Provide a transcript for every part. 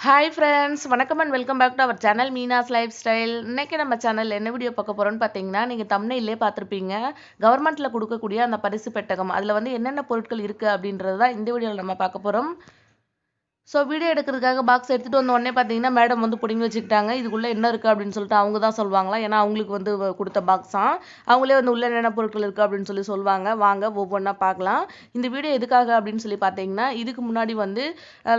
Hi friends, வணக்கம் and welcome back to our channel Meenas Lifestyle. இன்னைக்கு நம்ம சேனல்ல என்ன வீடியோ பார்க்க போறோம்னு பாத்தீங்கன்னா, நீங்க thumbnail பார்த்திருப்பீங்க. கவர்மெண்ட்ல கொடுக்கக்கூடிய அந்த பரிசு பெட்டகம். அதுல வந்து என்னென்ன பொருட்கள் இருக்கு அப்படின்றது தான் இந்த வீடியோல நம்ம பார்க்க போறோம். ஸோ வீடியோ எடுக்கிறதுக்காக பாக்ஸ் எடுத்துகிட்டு வந்த உடனே பார்த்தீங்கன்னா மேடம் வந்து பிடுங்கி வச்சுக்கிட்டாங்க. இதுக்குள்ளே என்ன இருக்குது அப்படின்னு சொல்லிட்டு அவங்க தான் சொல்லுவாங்களா, ஏன்னா அவங்களுக்கு வந்து கொடுத்த பாக்ஸ் தான். அவங்களே வந்து உள்ளே என்னென்ன பொருட்கள் இருக்குது அப்படின்னு சொல்லி சொல்லுவாங்க. வாங்க ஒவ்வொன்றா பார்க்கலாம். இந்த வீடியோ எதுக்காக அப்படின்னு சொல்லி பார்த்தீங்கன்னா, இதுக்கு முன்னாடி வந்து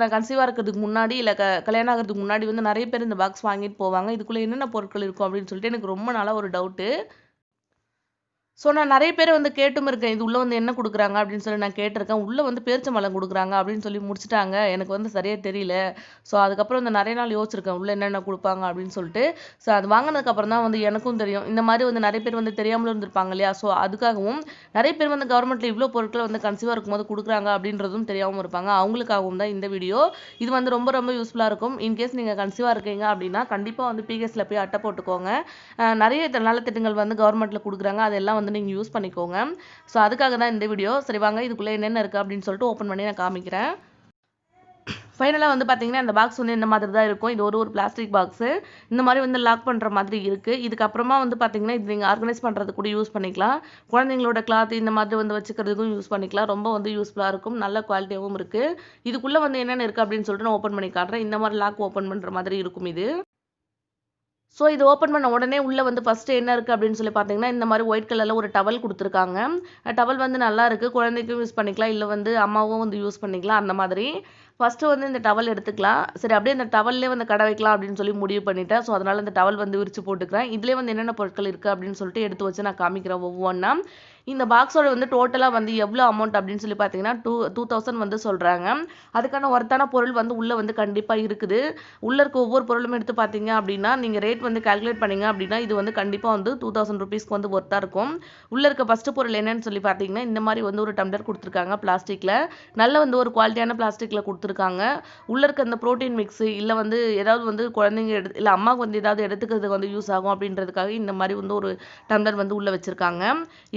நான் கன்சீவாக இருக்கிறதுக்கு முன்னாடி இல்லை கல்யாணம் ஆகிறதுக்கு முன்னாடி வந்து நிறைய பேர் இந்த பாக்ஸ் வாங்கிட்டு போவாங்க. இதுக்குள்ளே என்னென்ன பொருட்கள் இருக்கும் அப்படின்னு சொல்லிட்டு எனக்கு ரொம்ப நாளாக ஒரு டவுட்டு. ஸோ நான் நிறைய பேர் வந்து கேட்டும் இருக்கேன். இது உள்ள வந்து என்ன குடுக்குறாங்க அப்படின்னு சொல்லி நான் கேட்டிருக்கேன். உள்ள வந்து பேரிச்சம்பழம் குடுக்குறாங்க அப்படின்னு சொல்லி முடிச்சுட்டாங்க. எனக்கு வந்து சரியா தெரியல. ஸோ அதுக்கப்புறம் வந்து நிறைய நாள் யோசிச்சிருக்கேன். உள்ள என்னென்ன குடுப்பாங்க அப்படின்னு சொல்லிட்டு. ஸோ அது வாங்குனதுக்கு அப்புறம் தான் வந்து எனக்கும் தெரியும். இந்த மாதிரி வந்து நிறைய பேர் வந்து தெரியாமலும் இருந்திருப்பாங்க இல்லையா? ஸோ அதுக்காகவும் நிறைய பேர் வந்து கவர்மெண்ட்ல இவ்ளோ பொருட்கள் வந்து கன்சீவா இருக்கும்போது குடுக்குறாங்க அப்படின்றதும் தெரியாம இருப்பாங்க. அவங்களுக்காகவும் தான் இந்த வீடியோ. இது வந்து ரொம்ப ரொம்ப யூஸ்ஃபுல்லா இருக்கும். இன்கேஸ் நீங்க கன்சீவா இருக்கீங்க அப்படின்னா கண்டிப்பா வந்து பிஹெச்ல போய் அட்டை போட்டுக்கோங்க. நிறைய நலத்திட்டங்கள் வந்து கவர்மெண்ட்ல குடுக்குறாங்க. அதெல்லாம் வந்து நீங்க யூஸ் பண்ணிக்கோங்க. ஸோ அதுக்காக தான் இந்த வீடியோ. சரி வாங்க இதுக்குள்ள என்னென்ன இருக்கு அப்படின்னு சொல்லிட்டு ஓப்பன் பண்ணி நான் காமிக்கிறேன். ஃபைனலாக வந்து பார்த்தீங்கன்னா இந்த பாக்ஸ் வந்து இந்த மாதிரி தான் இருக்கும். இது ஒரு பிளாஸ்டிக் பாக்ஸு. இந்த மாதிரி வந்து லாக் பண்ணுற மாதிரி இருக்குது. இதுக்கப்புறமா வந்து பார்த்தீங்கன்னா இது நீங்கள் ஆர்கனைஸ் பண்ணுறது கூட யூஸ் பண்ணிக்கலாம். குழந்தைங்களோட கிளாத் இந்த மாதிரி வந்து வச்சுக்கிறதுக்கும் யூஸ் பண்ணிக்கலாம். ரொம்ப வந்து யூஸ்ஃபுல்லாக இருக்கும். நல்ல குவாலிட்டியாகவும் இருக்குது. இதுக்குள்ளே வந்து என்னென்ன இருக்குது அப்படின்னு சொல்லிட்டு நான் ஓப்பன் பண்ணி காட்டுறேன். இந்த மாதிரி லாக் ஓப்பன் பண்ணுற மாதிரி இருக்கும் இது. ஸோ இது ஓப்பன் பண்ண உடனே உள்ள வந்து ஃபர்ஸ்ட்டு என்ன இருக்குது அப்படின்னு சொல்லி பார்த்தீங்கன்னா, இந்த மாதிரி ஒயிட் கலர்ல ஒரு டவல் குடுத்துருக்காங்க. டவல் வந்து நல்லா இருக்கு. குழந்தைக்கும் யூஸ் பண்ணிக்கலாம். இல்ல வந்து அம்மாவும் வந்து யூஸ் பண்ணிக்கலாம் அந்த மாதிரி. ஃபர்ஸ்ட்டு வந்து இந்த டவல் எடுத்துக்கலாம். சரி அப்படியே இந்த டவல்லே வந்து கடை வைக்கலாம் அப்படின்னு சொல்லி முடிவு பண்ணிட்டேன். ஸோ அதனால இந்த டவல் வந்து விரிச்சு போட்டுக்கிறேன். இதுலயே வந்து என்னென்ன பொருட்கள் இருக்கு அப்படின்னு சொல்லிட்டு எடுத்து வச்சு நான் காமிக்கிறேன் ஒவ்வொன்னா. இந்த பாக்ஸோட வந்து டோட்டலா வந்து எவ்வளோ அமௌண்ட் அப்படின்னு சொல்லி பார்த்தீங்கன்னா, 2000 வந்து சொல்றாங்க. அதுக்கான ஒர்த்தான பொருள் வந்து உள்ள வந்து கண்டிப்பா இருக்குது. உள்ள இருக்க ஒவ்வொரு பொருளும் எடுத்து பார்த்தீங்க அப்படின்னா, நீங்க ரேட் வந்து கால்குலேட் பண்ணீங்க அப்படின்னா, இது வந்து கண்டிப்பா வந்து 2000 ரூபீஸ்க்கு வந்து ஒர்த்தா இருக்கும். உள்ள இருக்க ஃபர்ஸ்ட் பொருள் என்னன்னு சொல்லி பார்த்தீங்கன்னா, இந்த மாதிரி வந்து ஒரு டம்ளர் குடுத்துருக்காங்க பிளாஸ்டிக்ல. நல்ல வந்து ஒரு குவாலிட்டியான பிளாஸ்டிக்ல குடுத்துருக்காங்க. உள்ள இருக்க அந்த புரோட்டீன் மிக்ஸ் இல்ல வந்து ஏதாவது வந்து குழந்தைங்க இல்ல அம்மாவுக்கு வந்து ஏதாவது எடுத்துக்கிறதுக்கு வந்து யூஸ் ஆகும் அப்படின்றதுக்காக இந்த மாதிரி வந்து ஒரு டம்ளர் வந்து உள்ள வச்சிருக்காங்க.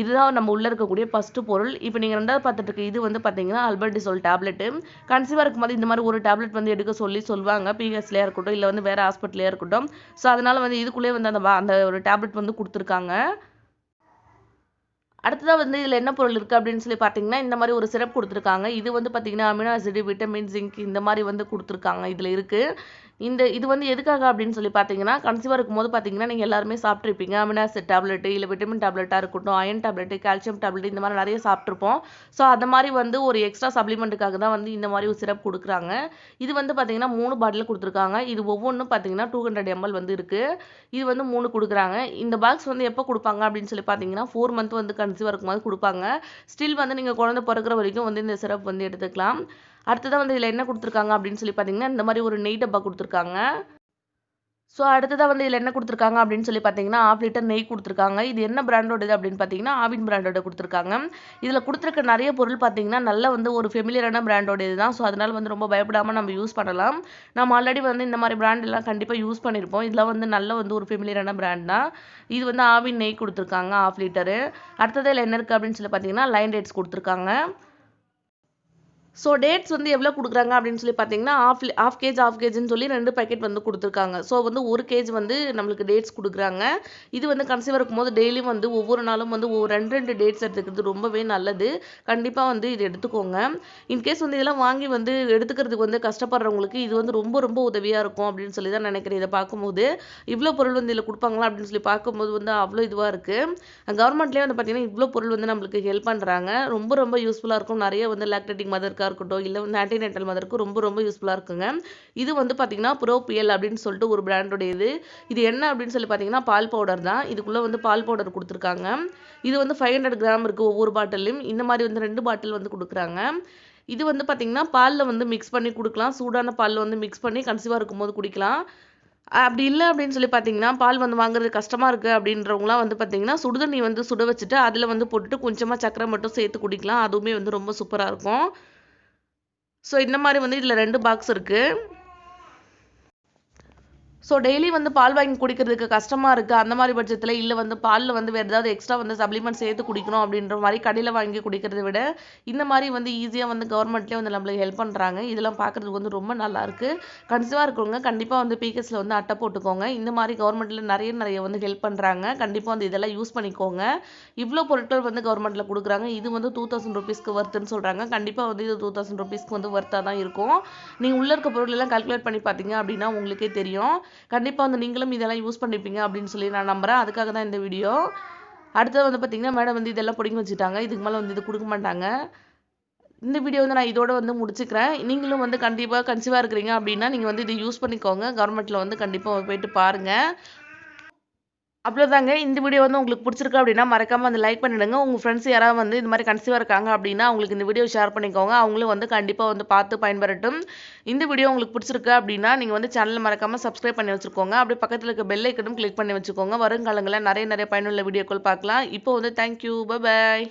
இதுதான் நம்ம உள்ள இருக்கக்கூடிய ஃபர்ஸ்ட் பொருள். இப்போ நீங்க 2வது பார்த்துட்டு இருக்க இது வந்து பார்த்தீங்கன்னா, ஆல்பர்டிசோல் டேப்லெட். கன்சீவா இருக்கும்போது இந்த மாதிரி ஒரு டேப்லெட் வந்து எடுக்க சொல்லி சொல்லுவாங்க. பிஹெச்லயா இருக்கட்டும், இல்ல வந்து வேற ஹாஸ்பிட்டல்லயா இருக்கட்டும். ஸோ அதனால வந்து இதுக்குள்ளேயே வந்து அந்த ஒரு டேப்லெட் வந்து குடுத்துருக்காங்க. அடுத்ததா வந்து இதில என்ன பொருள் இருக்கு அப்படின்னு சொல்லி பார்த்தீங்கன்னா, இந்த மாரி ஒரு சிரப் குடுத்துருக்காங்க. இது வந்து பார்த்தீங்கன்னா, அமினோ ஆசிட், விட்டமின், ஜிங்க் இந்த மாரி வந்து குடுத்துருக்காங்க. இதில இருக்கு. இது வந்து எதுக்காக அப்படின்னு சொல்லி பார்த்தீங்கன்னா, கன்சீவா இருக்கும்போது பார்த்தீங்கன்னா, நீங்க எல்லாருமே சாப்பிட்டுருப்பீங்க. அமினோ ஆசிட் டேப்லெட், இல்ல விட்டமின் டேப்லெட்டா இருக்கட்டும், அயர்ன் டேப்லெட், கால்சியம் டேப்லெட் இந்த மாரி நெறைய சாப்பிட்டுருப்போம். ஸோ அந்த மாரி வந்து ஒரு எக்ஸ்ட்ரா சப்ளிமெண்ட்டுக்காக தான் வந்து இந்த மாரி ஒரு சிரப் குடுக்குறாங்க. இது வந்து பார்த்தீங்கன்னா, 3 பாட்டில் குடுத்துருக்காங்க. இது ஒவ்வொன்னும் பார்த்தீங்கன்னா, 200 எம்எல் வந்து இருக்கு. இது வந்து 3 குடுக்குறாங்க. இந்த பாக்ஸ் வந்து எப்போ குடுப்பாங்க அப்படின்னு சொல்லி பார்த்தீங்கன்னா, 4 மந்த் வந்து கன்சீவா இருக்கும்போது குடுப்பாங்க. ஸ்டில் வந்து நீங்க குழந்தை பொறக்கிற வரைக்கும் வந்து இந்த சிரப் வந்து எடுத்துக்கலாம். அடுத்ததா வந்து இதில என்ன குடுத்துருக்காங்க அப்படின்னு சொல்லி பார்த்தீங்கன்னா, இந்த மாரி ஒரு நெய் டப்பா குடுத்துருக்காங்க. ஸோ அடுத்ததா வந்து இதில என்ன குடுத்துருக்காங்க அப்படின்னு சொல்லி பார்த்தீங்கன்னா, 1/2 லிட்டர் நெய் குடுத்துருக்காங்க. இது என்ன பிராண்டோடது அப்படின்னு பார்த்தீங்கன்னா, ஆவின் பிராண்டோட குடுத்துருக்காங்க. இதில குடுத்துருக்க நெறைய பொருள் பார்த்தீங்கன்னா, நல்ல வந்து ஒரு ஃபெமிலியரான பிராண்டோட இதுதான். ஸோ அதனால வந்து ரொம்ப பயப்படாம நம்ம யூஸ் பண்ணலாம். நம்ம ஆல்ரெடி வந்து இந்த மாரி பிராண்ட் எல்லாம் கண்டிப்பா யூஸ் பண்ணியிருப்போம். இதெல்லாம் வந்து நல்ல வந்து ஒரு ஃபெமிலியரான பிராண்ட் தான். இது வந்து ஆவின் நெய் குடுத்துருக்காங்க 1/2 லிட்டரு. அடுத்தது இதில என்ன இருக்கு அப்படின்னு சொல்லி பார்த்தீங்கன்னா, லைன் டேட்ஸ் குடுத்துருக்காங்க. ஸோ டேட்ஸ் வந்து எவ்வளோ குடுக்குறாங்க அப்படின்னு சொல்லி பார்த்தீங்கன்னா, ஹாஃப் கேஜின்னு சொல்லி 2 பாக்கெட் வந்து குடுத்துருக்காங்க. ஸோ வந்து 1 கேஜ் வந்து நம்மளுக்கு டேட்ஸ் குடுக்குறாங்க. இது வந்து கன்சீவா இருக்கும்போது டெய்லியும் வந்து ஒவ்வொரு நாளும் வந்து 2 டேட்ஸ் எடுத்துக்கிறது ரொம்பவே நல்லது. கண்டிப்பா வந்து இது எடுத்துக்கோங்க. இன்கேஸ் வந்து இதெல்லாம் வாங்கி வந்து எடுத்துக்கிறதுக்கு வந்து கஷ்டப்படுறவங்களுக்கு இது வந்து ரொம்ப ரொம்ப உதவியா இருக்கும் அப்படின்னு சொல்லி தான் நினைக்கிறேன். இத பார்க்கும்போது, இவ்ளோ பொருள் வந்து இதில குடுப்பாங்களா அப்படின்னு சொல்லி பார்க்கும்போது வந்து அவ்ளோ இதுவா இருக்கு. கவர்மெண்ட்லேயே வந்து பார்த்தீங்கன்னா, இவ்ளோ பொருள் வந்து நம்மளுக்கு ஹெல்ப் பண்றாங்க. ரொம்ப ரொம்ப யூஸ்ஃபுல்லா இருக்கும். நெறைய வந்து லாக்டேட்டிங் மதர்க்கா இருக்கட்டும், இல்ல வந்து ஆன்டிநேட்டல் மதருக்கு ரொம்ப ரொம்ப யூஸ்ஃபுல்லா இருக்குங்க. இது வந்து பார்த்தீங்கன்னா, ப்ரோபியல் அப்படின்னு சொல்லிட்டு ஒரு பிராண்டோட இது. இது என்ன அப்படின்னு சொல்லி பார்த்தீங்கன்னா, பால் பவுடர் தான். இதுக்குள்ள வந்து பால் பவுடர் குடுத்துருக்காங்க. இது வந்து 500 கிராம் இருக்கு ஒவ்வொரு பாட்டில்லயும். இந்த மாரி வந்து 2 பாட்டில் வந்து குடுக்குறாங்க. இது வந்து பார்த்தீங்கன்னா, பால்ல வந்து மிக்ஸ் பண்ணி குடுக்கலாம். சூடான பால்ல வந்து மிக்ஸ் பண்ணி கன்சீவா இருக்கும்போது குடிக்கலாம். அப்படி இல்ல அப்படின்னு சொல்லி பார்த்தீங்கன்னா, பால் வந்து வாங்குறது கஷ்டமா இருக்கு அப்படின்றவங்கலாம் வந்து பார்த்தீங்கன்னா, சுடுதண்ணி வந்து சுட வச்சுட்டு, அதில வந்து போட்டுட்டு கொஞ்சமா சர்க்கரை மட்டும் சேர்த்து குடிக்கலாம். அதுவுமே வந்து ரொம்ப சூப்பரா இருக்கும். ஸோ இந்த மாரி வந்து இதில 2 பாக்ஸ் இருக்கு. ஸோ டெய்லி வந்து பால் வாங்கி குடிக்கிறதுக்கு கஷ்டமாக இருக்குது. அந்த மாதிரி பட்சத்தில் இல்லை வந்து பாலில் வந்து வேறு ஏதாவது எக்ஸ்ட்ரா வந்து சப்ளிமெண்ட் சேர்த்து குடிக்கணும் அப்படின்ற மாதிரி கடையில் வாங்கி குடிக்கிறத விட இந்த மாதிரி வந்து ஈஸியாக வந்து கவர்மெண்ட்லேயே வந்து நம்மளுக்கு ஹெல்ப் பண்ணுறாங்க. இதெல்லாம் பார்க்குறதுக்கு வந்து ரொம்ப நல்லாயிருக்கு. கன்சீவாக இருக்கிறவங்க கண்டிப்பாக வந்து பிகேஸில் வந்து அட்டை போட்டுக்கோங்க. இந்த மாதிரி கவர்மெண்ட்டில் நிறைய வந்து ஹெல்ப் பண்ணுறாங்க. கண்டிப்பாக வந்து இதெல்லாம் யூஸ் பண்ணிக்கோங்க. இவ்வளோ பொருட்கள் வந்து கவர்மெண்ட்டில் கொடுக்குறாங்க. இது வந்து 2000 ருபீஸ்க்கு ஒர்த்துன்னு சொல்கிறாங்க. கண்டிப்பாக வந்து இது 2000 ருபீஸ்க்கு வந்து ஒர்த்தாக தான் இருக்கும். நீங்கள் உள்ளே இருக்க பொருள் எல்லாம் கால்குலேட் பண்ணி பார்த்தீங்க அப்படின்னா உங்களுக்கே தெரியும். கண்டிப்பாக வந்து நீங்களும் இதெல்லாம் யூஸ் பண்ணிப்பீங்க அப்படின்னு சொல்லி நான் நம்புகிறேன். அதுக்காக தான் இந்த வீடியோ. அடுத்தது வந்து பார்த்தீங்கன்னா மேடம் வந்து இதெல்லாம் பிடிங்கி வச்சுட்டாங்க. இதுக்கு மேலே வந்து இது கொடுக்க மாட்டாங்க. இந்த வீடியோ வந்து நான் இதோட வந்து முடிச்சுக்கிறேன். நீங்களும் வந்து கண்டிப்பாக கன்சீவாக இருக்கிறீங்க அப்படின்னா நீங்கள் வந்து இதை யூஸ் பண்ணிக்கோங்க. கவர்மெண்ட்டில் வந்து கண்டிப்பாக போயிட்டு பாருங்கள். அவ்வளோதாங்க. இந்த வீடியோ வந்து உங்களுக்கு பிடிச்சிருக்கு அப்படின்னா மறக்காம வந்து லைக் பண்ணிடுங்க. உங்கள் ஃப்ரெண்ட்ஸ் யாராவது வந்து இந்த மாதிரி கன்சீவாக இருக்காங்க அப்படின்னா அவங்களுக்கு இந்த வீடியோ ஷேர் பண்ணிக்கோங்க. அவங்களும் வந்து கண்டிப்பாக வந்து பார்த்து பயன்பெறட்டும். இந்த வீடியோ உங்களுக்கு பிடிச்சிருக்கு அப்படின்னா நீங்கள் வந்து சேனலை மறக்காம சப்ஸ்கிரைப் பண்ணி வச்சுக்கோங்க. அப்படியே பக்கத்தில் இருக்க பெல் ஐக்கனும் கிளிக் பண்ணி வச்சுக்கோங்க. வருங்காலங்களில் நிறைய பயனுள்ள வீடியோக்கள் பார்க்கலாம். இப்போ வந்து தேங்க்யூ. Bye bye.